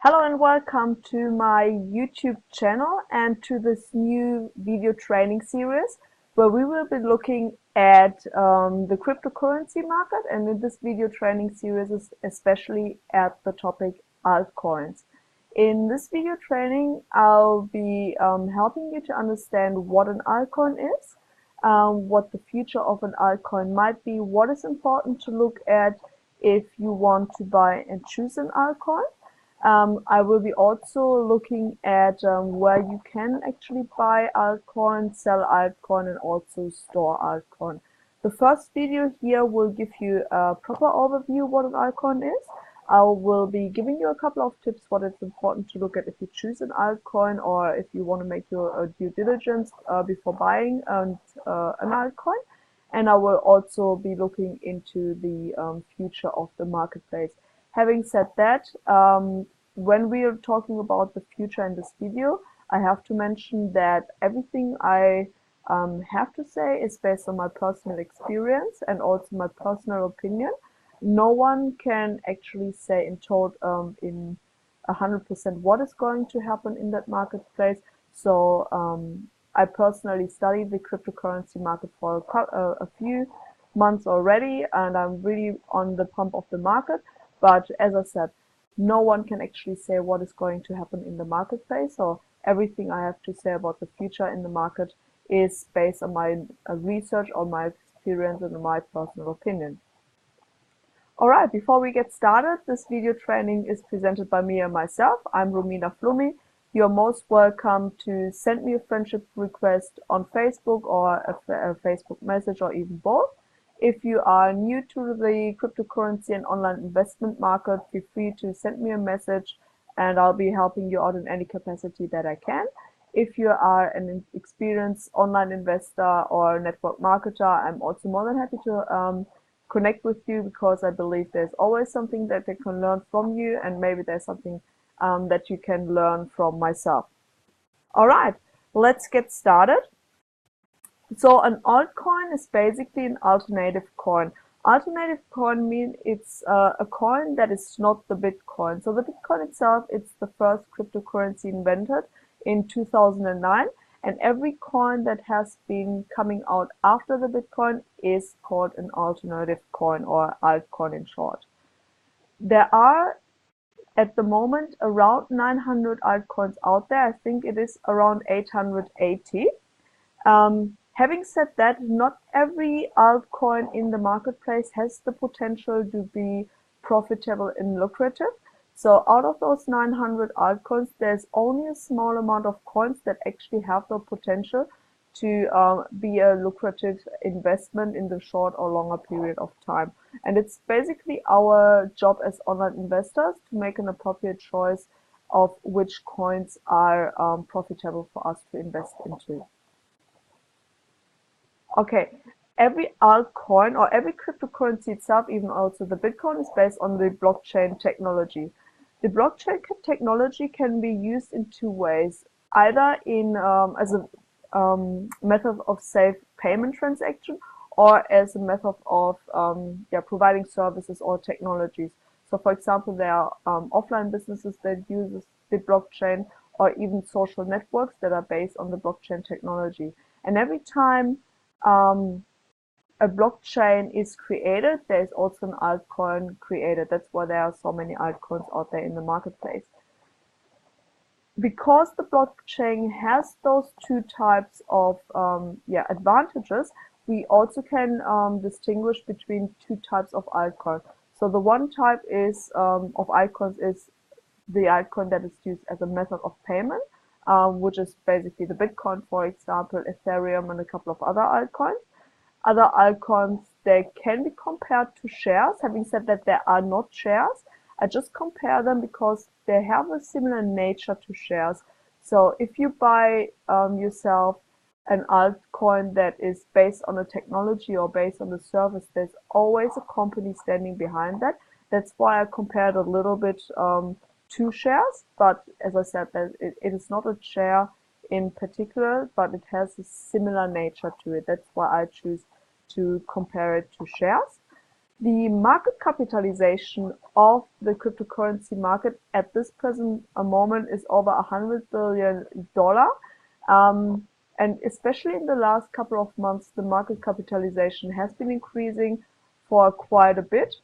Hello and welcome to my YouTube channel and to this new video training series where we will be looking at the cryptocurrency market, and in this video training series is especially at the topic altcoins. In this video training I'll be helping you to understand what an altcoin is, what the future of an altcoin might be, what is important to look at if you want to buy and choose an altcoin. I will be also looking at where you can actually buy altcoin, sell altcoin, and also store altcoin. The first video here will give you a proper overview what an altcoin is. I will be giving you a couple of tips what it's important to look at if you choose an altcoin or if you want to make your due diligence before buying an altcoin. And I will also be looking into the future of the marketplace. Having said that, when we are talking about the future in this video, I have to mention that everything I have to say is based on my personal experience and also my personal opinion. No one can actually say in total in 100% what is going to happen in that marketplace. So I personally studied the cryptocurrency market for a few months already, and I'm really on the pump of the market. But as I said, no one can actually say what is going to happen in the marketplace. So everything I have to say about the future in the market is based on my research, on my experience, and on my personal opinion. Alright, before we get started, this video training is presented by me and myself. I'm Romina Flummi. You're most welcome to send me a friendship request on Facebook or a Facebook message or even both. If you are new to the cryptocurrency and online investment market, feel free to send me a message and I'll be helping you out in any capacity that I can. If you are an experienced online investor or network marketer, I'm also more than happy to connect with you, because I believe there's always something that they can learn from you, and maybe there's something that you can learn from myself. Alright, let's get started. So an altcoin is basically an alternative coin. Alternative coin means it's a coin that is not the Bitcoin. So the Bitcoin itself, it's the first cryptocurrency invented in 2009, and every coin that has been coming out after the Bitcoin is called an alternative coin, or altcoin in short. There are at the moment around 900 altcoins out there. I think it is around 880. Having said that, not every altcoin in the marketplace has the potential to be profitable and lucrative. So out of those 900 altcoins, there's only a small amount of coins that actually have the potential to be a lucrative investment in the short or longer period of time. And it's basically our job as online investors to make an appropriate choice of which coins are profitable for us to invest into. Okay, every altcoin or every cryptocurrency itself, even also the Bitcoin, is based on the blockchain technology. The blockchain technology can be used in two ways, either in as a method of safe payment transaction, or as a method of providing services or technologies. So for example, there are offline businesses that use the blockchain, or even social networks that are based on the blockchain technology. And every time a blockchain is created, there is also an altcoin created. That's why there are so many altcoins out there in the marketplace. Because the blockchain has those two types of advantages, we also can distinguish between two types of altcoins. So the one type is of altcoins is the altcoin that is used as a method of payment, which is basically the Bitcoin, for example, Ethereum, and a couple of other altcoins. Other altcoins, they can be compared to shares. Having said that, they are not shares. I just compare them because they have a similar nature to shares. So if you buy yourself an altcoin that is based on a technology or based on a service, there's always a company standing behind that. That's why I compared a little bit to shares, but as I said, it is not a share in particular, but it has a similar nature to it. That's why I choose to compare it to shares. The market capitalization of the cryptocurrency market at this present moment is over $100 billion. And especially in the last couple of months, the market capitalization has been increasing for quite a bit.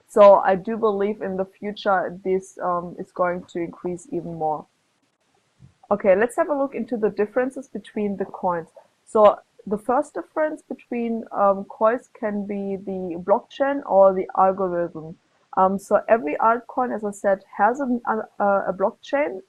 So I do believe in the future this is going to increase even more. Okay, let's have a look into the differences between the coins. So the first difference between coins can be the blockchain or the algorithm. So every altcoin, as I said, has a blockchain,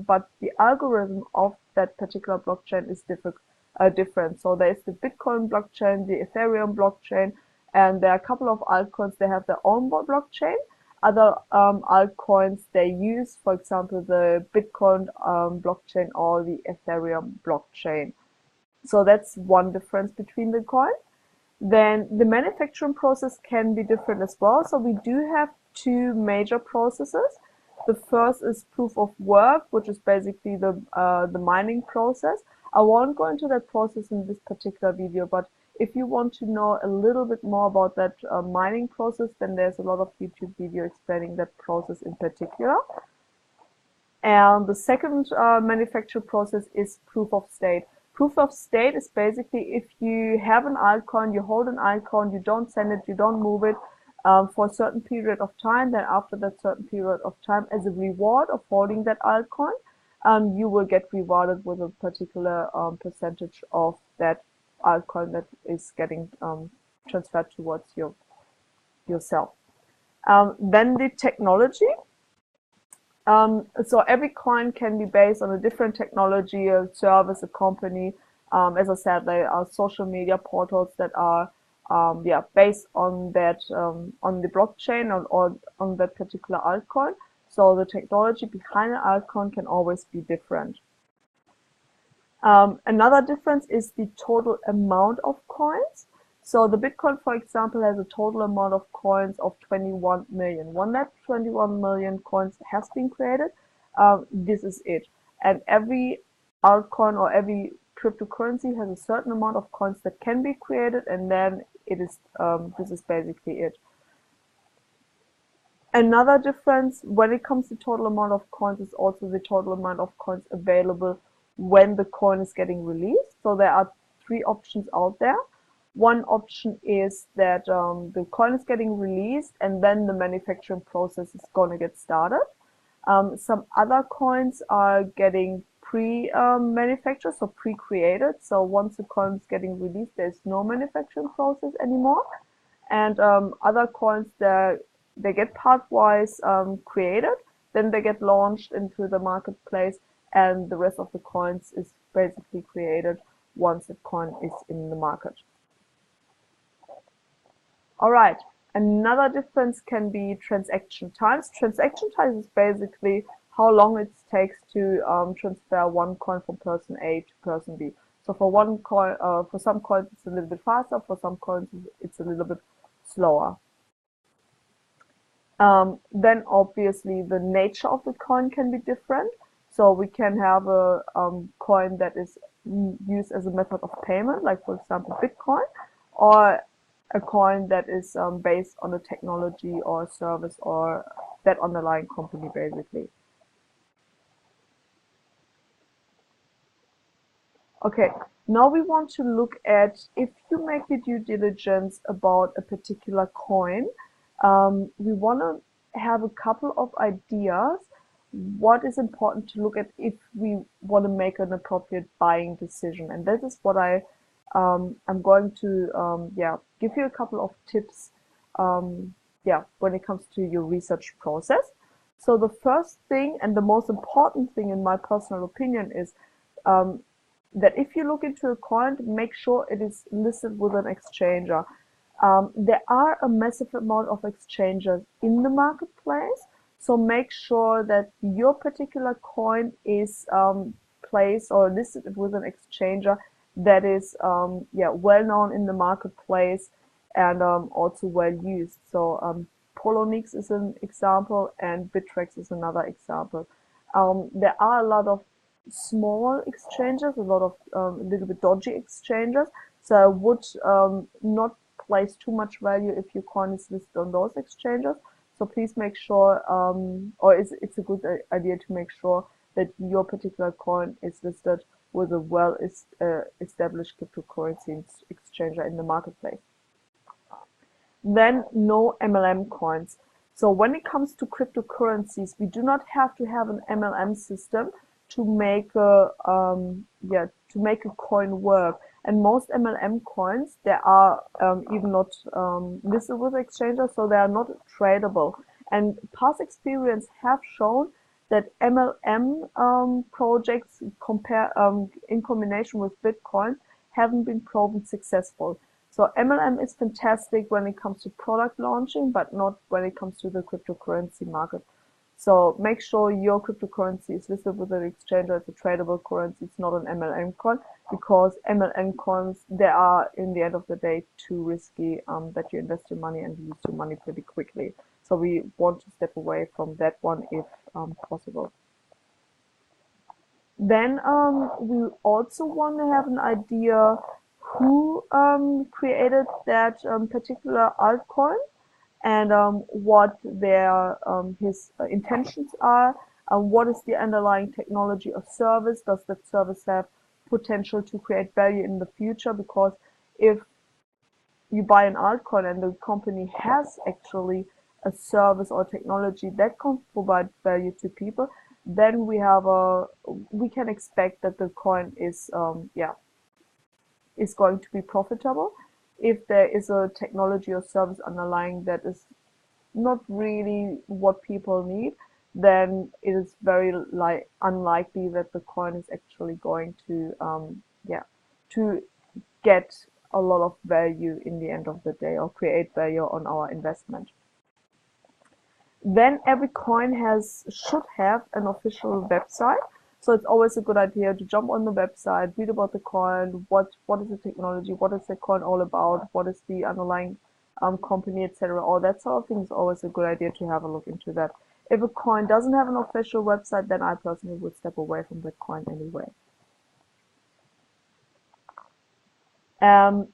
but the algorithm of that particular blockchain is different. So there's the Bitcoin blockchain, the Ethereum blockchain, and there are a couple of altcoins that have their own blockchain. Other altcoins they use, for example, the Bitcoin blockchain or the Ethereum blockchain. So that's one difference between the coin. Then the manufacturing process can be different as well. So we do have two major processes. The first is proof of work, which is basically the mining process. I won't go into that process in this particular video, but if you want to know a little bit more about that mining process, then there's a lot of YouTube video explaining that process in particular. And the second manufacture process is proof of stake. Proof of stake is basically if you have an altcoin, you hold an altcoin, you don't send it, you don't move it for a certain period of time, then after that certain period of time, as a reward of holding that altcoin, you will get rewarded with a particular percentage of that altcoin that is getting transferred towards yourself. Then the technology. So every coin can be based on a different technology, a service, a company. As I said, there are social media portals that are based on that on the blockchain or on that particular altcoin. So the technology behind an altcoin can always be different. Another difference is the total amount of coins. So the Bitcoin, for example, has a total amount of coins of 21 million. When that 21 million coins has been created, this is it. And every altcoin or every cryptocurrency has a certain amount of coins that can be created, and then it is this is basically it. Another difference when it comes to total amount of coins is also the total amount of coins available when the coin is getting released. So there are three options out there. One option is that the coin is getting released and then the manufacturing process is going to get started. Some other coins are getting pre-manufactured, so pre-created. So once the coin is getting released, there's no manufacturing process anymore. And other coins, they get part-wise created, then they get launched into the marketplace, and the rest of the coins is basically created once the coin is in the market. All right, another difference can be transaction times. Transaction times is basically how long it takes to transfer one coin from person A to person B. So for one coin, for some coins it's a little bit faster, for some coins it's a little bit slower. Then obviously the nature of the coin can be different. So we can have a coin that is used as a method of payment, like for example Bitcoin, or a coin that is based on a technology or a service or that underlying company basically. Okay, now we want to look at if you make the due diligence about a particular coin, we want to have a couple of ideas what is important to look at if we want to make an appropriate buying decision. And this is what I'm going to give you a couple of tips when it comes to your research process. So the first thing and the most important thing in my personal opinion is that if you look into a coin, make sure it is listed with an exchanger. There are a massive amount of exchanges in the marketplace, so make sure that your particular coin is placed or listed with an exchanger that is well known in the marketplace and also well used. So Poloniex is an example and Bittrex is another example. There are a lot of small exchanges, a lot of a little bit dodgy exchanges, so I would not place too much value if your coin is listed on those exchanges. So please make sure, or it's a good idea to make sure that your particular coin is listed with a well-established cryptocurrency exchanger in the marketplace. Then no MLM coins. So when it comes to cryptocurrencies, we do not have to have an MLM system to make a coin work. And most MLM coins, they are even not listed with exchangers, so they are not tradable. And past experience have shown that MLM projects in combination with Bitcoin haven't been proven successful. So MLM is fantastic when it comes to product launching, but not when it comes to the cryptocurrency market. So make sure your cryptocurrency is listed with an exchanger as a tradable currency. It's not an MLM coin, because MLM coins, they are, in the end of the day, too risky that you invest your money and lose your money pretty quickly. So we want to step away from that one if possible. Then we also want to have an idea who created that particular altcoin and what his intentions are, what is the underlying technology or service. Does that service have potential to create value in the future? Because if you buy an altcoin and the company has actually a service or technology that can provide value to people, then we can expect that the coin is going to be profitable. If there is a technology or service underlying that is not really what people need, then it is very unlikely that the coin is actually going to get a lot of value in the end of the day or create value on our investment. Then every coin should have an official website. So it's always a good idea to jump on the website, read about the coin, what is the technology, what is the coin all about, what is the underlying company, etc. All that sort of thing is always a good idea to have a look into that. If a coin doesn't have an official website, then I personally would step away from that coin anyway.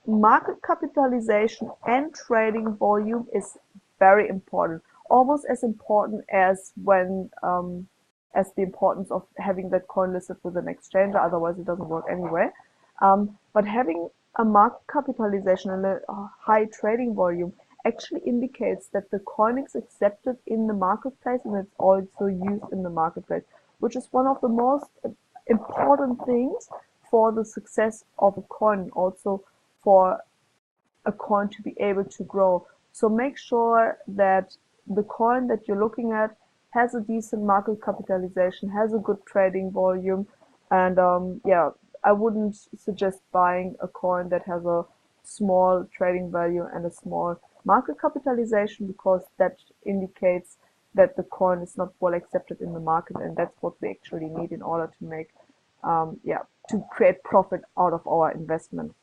Market capitalization and trading volume is very important, almost as important as as the importance of having that coin listed with an exchanger, otherwise it doesn't work anyway. But having a market capitalization and a high trading volume actually indicates that the coin is accepted in the marketplace and it's also used in the marketplace, which is one of the most important things for the success of a coin, also for a coin to be able to grow. So make sure that the coin that you're looking at has a decent market capitalization, has a good trading volume, and I wouldn't suggest buying a coin that has a small trading value and a small market capitalization, because that indicates that the coin is not well accepted in the market, and that's what we actually need in order to make to create profit out of our investment.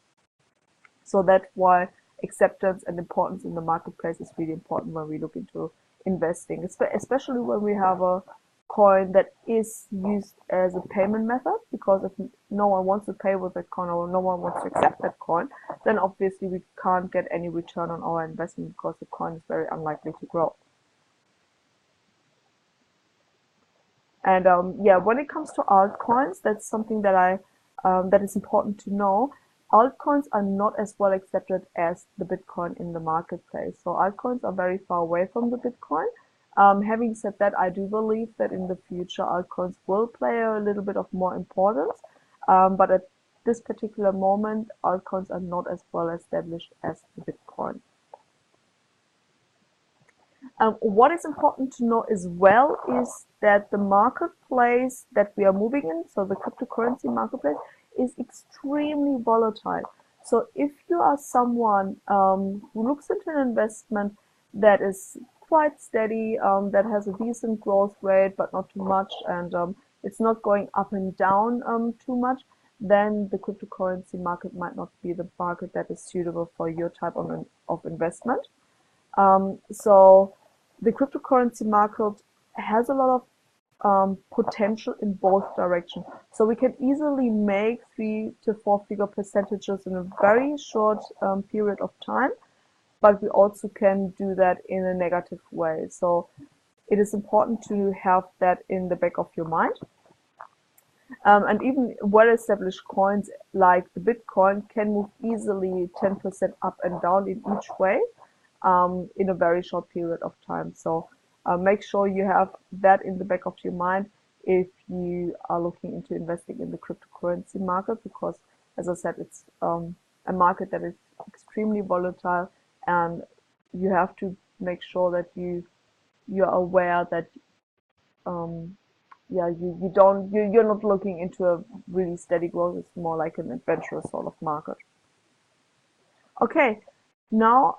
So that's why acceptance and importance in the marketplace is really important when we look into investing, especially when we have a coin that is used as a payment method, because if no one wants to pay with that coin or no one wants to accept that coin, then obviously we can't get any return on our investment, because the coin is very unlikely to grow. And when it comes to altcoins, that's something that that is important to know. Altcoins are not as well accepted as the Bitcoin in the marketplace. So altcoins are very far away from the Bitcoin. Having said that, I do believe that in the future altcoins will play a little bit of more importance. But at this particular moment, altcoins are not as well established as the Bitcoin. What is important to know as well is that the marketplace that we are moving in, so the cryptocurrency marketplace, is extremely volatile. So if you are someone who looks into an investment that is quite steady, that has a decent growth rate but not too much, and it's not going up and down too much, then the cryptocurrency market might not be the market that is suitable for your type of investment. So the cryptocurrency market has a lot of potential in both directions. So we can easily make 3 to 4 figure percentages in a very short period of time. but we also can do that in a negative way. So it is important to have that in the back of your mind. And even well-established coins like the Bitcoin can move easily 10% up and down in each way in a very short period of time. So make sure you have that in the back of your mind if you are looking into investing in the cryptocurrency market, because as I said, it's a market that is extremely volatile, and you have to make sure that you're aware that you're not looking into a really steady growth. It's more like an adventurous sort of market. Okay, now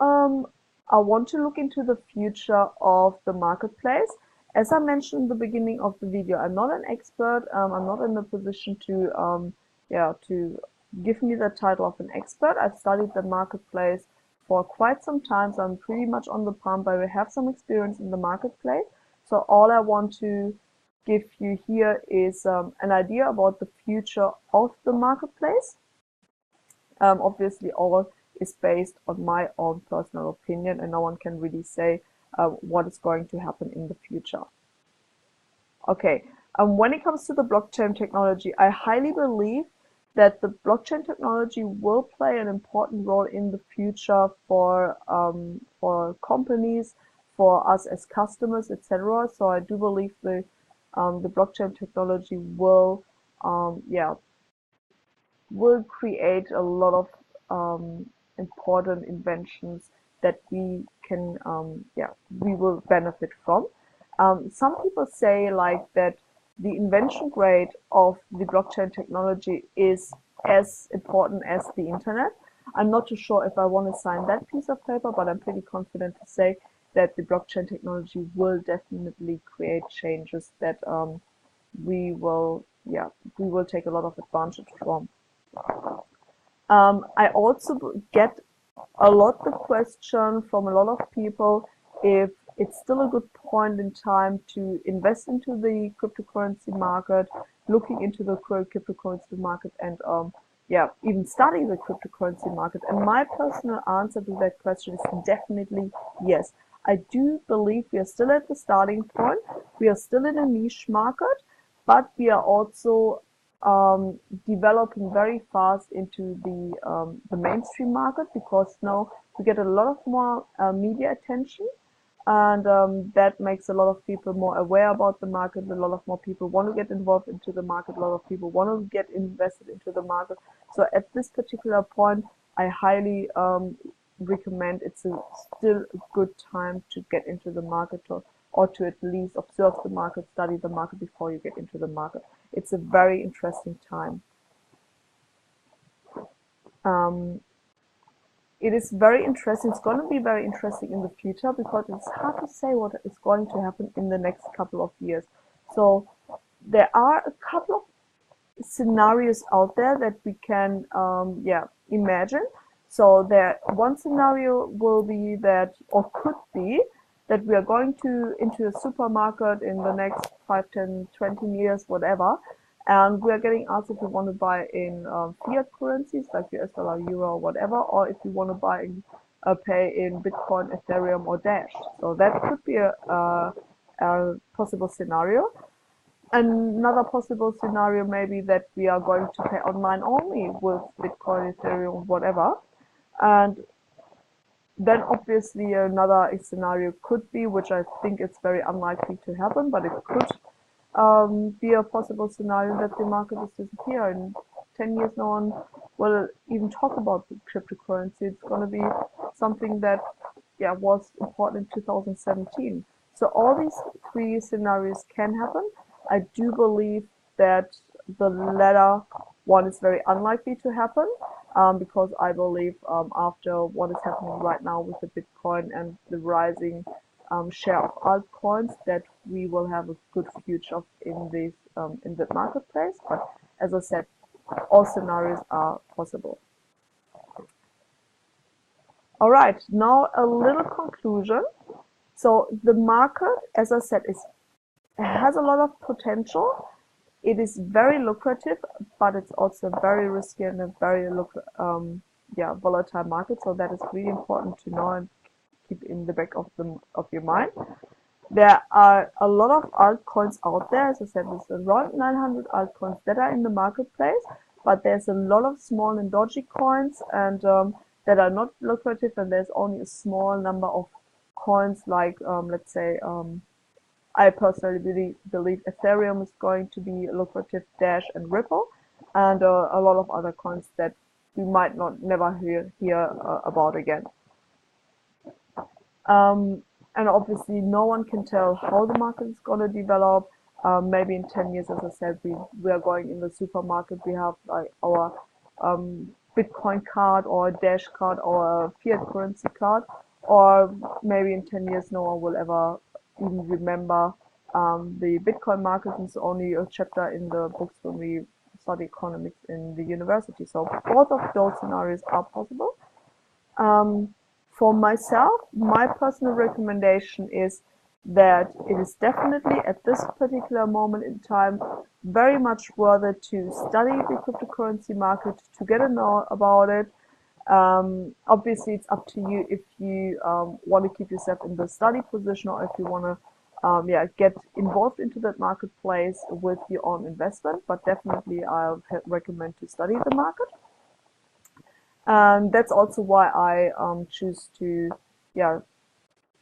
I want to look into the future of the marketplace. As I mentioned in the beginning of the video, I'm not an expert. I'm not in a position to give me the title of an expert. I've studied the marketplace for quite some time, so I'm pretty much on the pump. I have some experience in the marketplace. So all I want to give you here is an idea about the future of the marketplace. Obviously, all is based on my own personal opinion, and no one can really say what is going to happen in the future. Okay, when it comes to the blockchain technology, I highly believe that the blockchain technology will play an important role in the future for companies, for us as customers, etc. So I do believe the blockchain technology will create a lot of important inventions that we can we will benefit from. Some people say like that the invention rate of the blockchain technology is as important as the internet. I'm not too sure if I want to sign that piece of paper, but I'm pretty confident to say that the blockchain technology will definitely create changes that we will take a lot of advantage from. I also get a lot the question from a lot of people if it's still a good point in time to invest into the cryptocurrency market, looking into the cryptocurrency market, and even studying the cryptocurrency market. And my personal answer to that question is definitely yes. I do believe we are still at the starting point. We are still in a niche market, but we are also developing very fast into the mainstream market, because now we get a lot of more media attention, and that makes a lot of people more aware about the market. A lot of more people want to get involved into the market. A lot of people want to get invested into the market. So at this particular point, I highly recommend it's still a good time to get into the market, or to at least observe the market, study the market before you get into the market. It's a very interesting time. It is very interesting. It's going to be very interesting in the future, because it's hard to say what is going to happen in the next couple of years. So there are a couple of scenarios out there that we can imagine. So one scenario will be that, or could be, that we are going into a supermarket in the next 5, 10, 20 years, whatever, and we are getting asked if we want to buy in fiat currencies like US dollar, euro, whatever, or if we want to buy pay in Bitcoin, Ethereum, or Dash. So that could be a possible scenario. Another possible scenario may be that we are going to pay online only with Bitcoin, Ethereum, whatever. And then obviously another scenario could be, which I think it's very unlikely to happen, but it could be a possible scenario, that the market is disappear. In 10 years, no one will even talk about the cryptocurrency. It's going to be something that was important in 2017. So all these three scenarios can happen. I do believe that the latter one is very unlikely to happen, because I believe after what is happening right now with the Bitcoin and the rising share of altcoins, that we will have a good future in the marketplace. But as I said, all scenarios are possible. All right, now a little conclusion. So the market, as I said, has a lot of potential. It is very lucrative, but it's also very risky and a very volatile market. So that is really important to know and keep in the back of your mind. There are a lot of altcoins out there. As I said, there's around 900 altcoins that are in the marketplace, but there's a lot of small and dodgy coins and that are not lucrative, and there's only a small number of coins like, let's say, I personally believe Ethereum is going to be lucrative, Dash and Ripple, and a lot of other coins that we might never hear about again. And obviously, no one can tell how the market is going to develop. Maybe in 10 years, as I said, we are going in the supermarket. We have like our Bitcoin card or a Dash card or a fiat currency card. Or maybe in 10 years, no one will ever even remember the Bitcoin market. It's only a chapter in the books when we study economics in the university. So both of those scenarios are possible. For myself, my personal recommendation is that it is definitely at this particular moment in time very much worth it to study the cryptocurrency market, to get to know about it. Obviously, it's up to you if you want to keep yourself in the study position or if you want to get involved into that marketplace with your own investment. But definitely, I recommend to study the market. And that's also why I choose to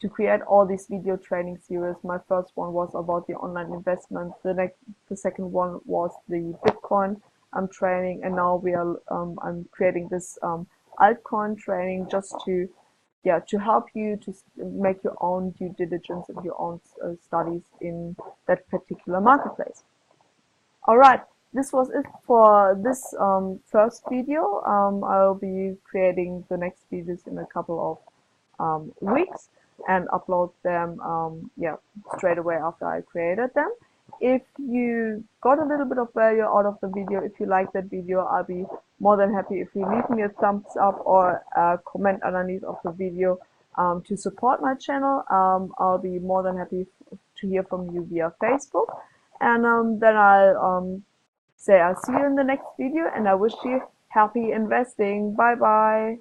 create all these video training series. My first one was about the online investment. The second one was the Bitcoin training, and now I'm creating this altcoin training just to help you to make your own due diligence and your own studies in that particular marketplace. All right. This was it for this first video. I'll be creating the next videos in a couple of weeks and upload them straight away after I created them. If you got a little bit of value out of the video, if you like that video, I'll be more than happy if you leave me a thumbs up or a comment underneath of the video to support my channel. I'll be more than happy to hear from you via Facebook, and then I'll say I'll see you in the next video, and I wish you happy investing. Bye bye.